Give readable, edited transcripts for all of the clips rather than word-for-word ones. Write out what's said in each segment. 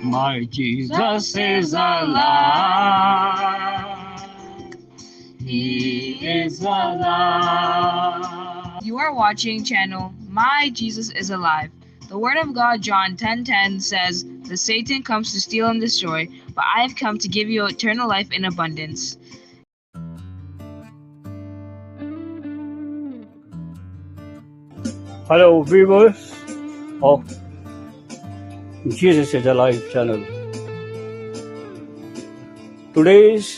My Jesus is alive. He is alive. You are watching channel My Jesus is Alive. The Word of God, John 10:10 says, "The Satan comes to steal and destroy, but I have come to give you eternal life in abundance." Hello viewers of Jesus is Alive channel. Today's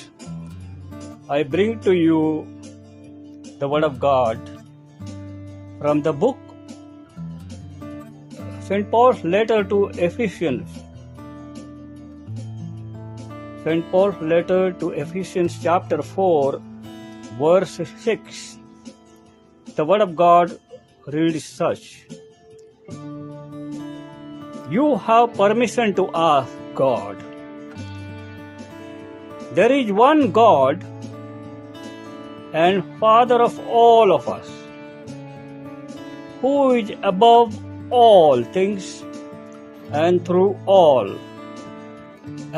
I bring to you the Word of God from the book St. Paul's letter to Ephesians. St. Paul's letter to Ephesians chapter 4 verse 6. The Word of God reads such: You have permission to ask God. There is one God and Father of all of us, who is above all things and through all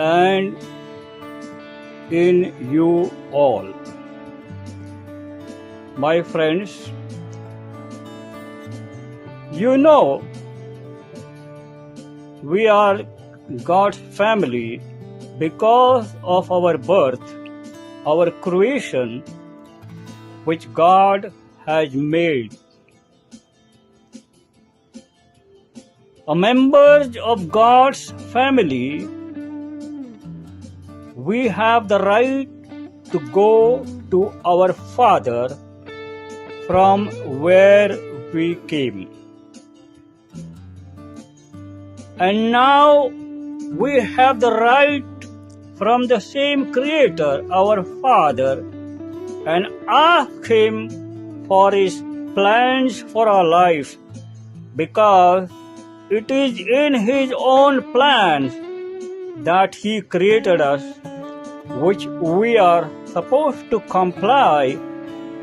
and in you all. My friends, you know we are God's family because of our birth, our creation, which God has made. A members of God's family, we have the right to go to our Father from where we came. And now we have the right from the same Creator, our Father, and ask Him for His plans for our life, because it is in His own plans that He created us, which we are supposed to comply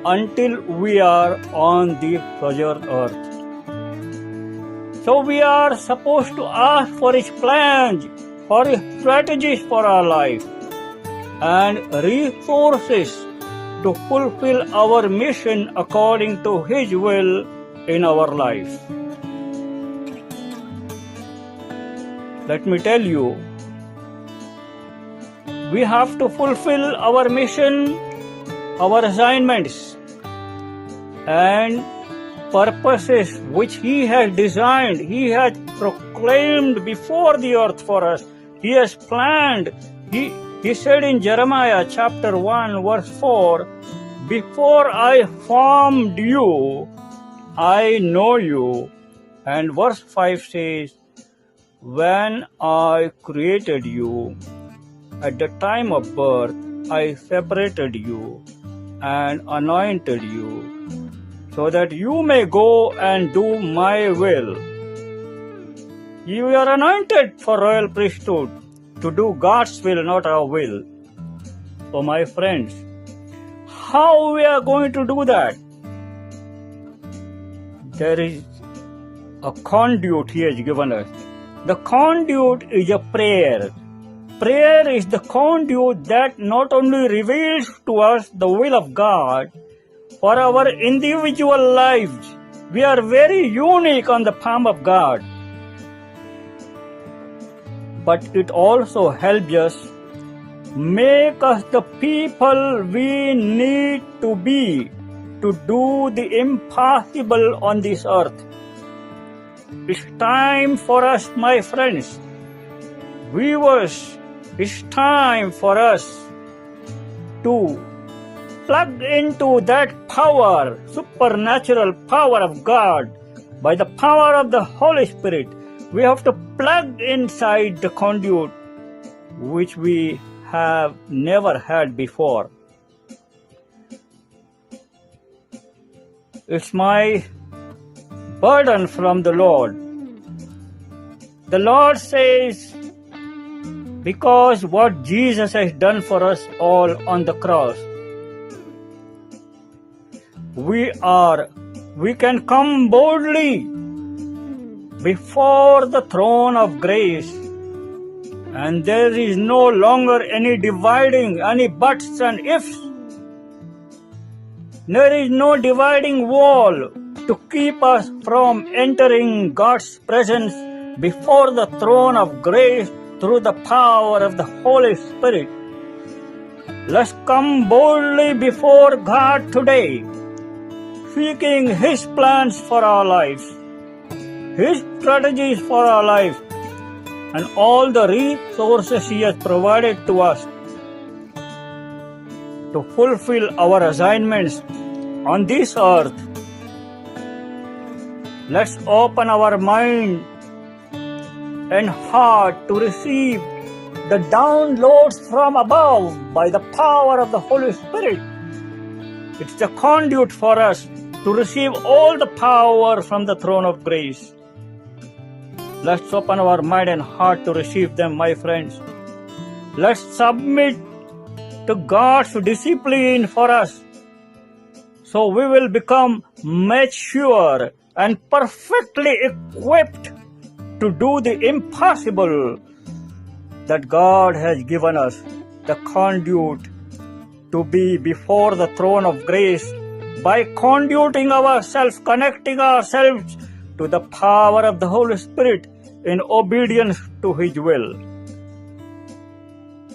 until we are on the sojourn earth. So we are supposed to ask for His plans, for His strategies for our life, and resources to fulfill our mission according to His will in our life. Let me tell you, we have to fulfill our mission, our assignments, and purposes which He has designed, He has proclaimed before the earth for us. He has planned. He said in Jeremiah chapter 1 verse 4, "Before I formed you, I know you." And verse 5 says, "When I created you, at the time of birth, I separated you and anointed you, so that you may go and do my will." You are anointed for royal priesthood to do God's will, not our will. So my friends, how we are going to do that? There is a conduit He has given us. The conduit is a prayer. Prayer is the conduit that not only reveals to us the will of God for our individual lives. We are very unique on the palm of God. But it also helps us make us the people we need to be to do the impossible on this earth. It's time for us, my friends, viewers, it's time for us to plug into that power, supernatural power of God, by the power of the Holy Spirit. We have to plug inside the conduit which we have never had before. It's my burden from the Lord. The Lord says, because what Jesus has done for us all on the cross, we can come boldly before the throne of grace And there is no longer any dividing, any buts and ifs. There is no dividing wall to keep us from entering God's presence before the throne of grace through the power of the Holy Spirit. Let's come boldly before God today, seeking His plans for our lives, His strategies for our life, and all the resources He has provided to us to fulfill our assignments on this earth. Let's open our mind and heart to receive the downloads from above by the power of the Holy Spirit. It's the conduit for us to receive all the power from the throne of grace. Let's open our mind and heart to receive them, my friends. Let's submit to God's discipline for us, so we will become mature and perfectly equipped to do the impossible that God has given us, the conduit to be before the throne of grace by conduiting ourselves, connecting ourselves to the power of the Holy Spirit in obedience to His will.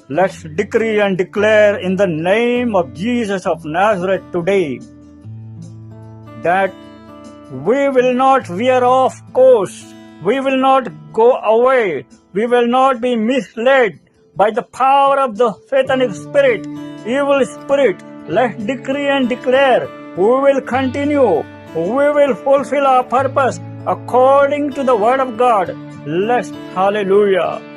Let's decree and declare in the name of Jesus of Nazareth today that we will not veer off course. We will not go away. We will not be misled by the power of the satanic spirit, evil spirit. Let's decree and declare we will continue. We will fulfill our purpose according to the word of God. Let's hallelujah.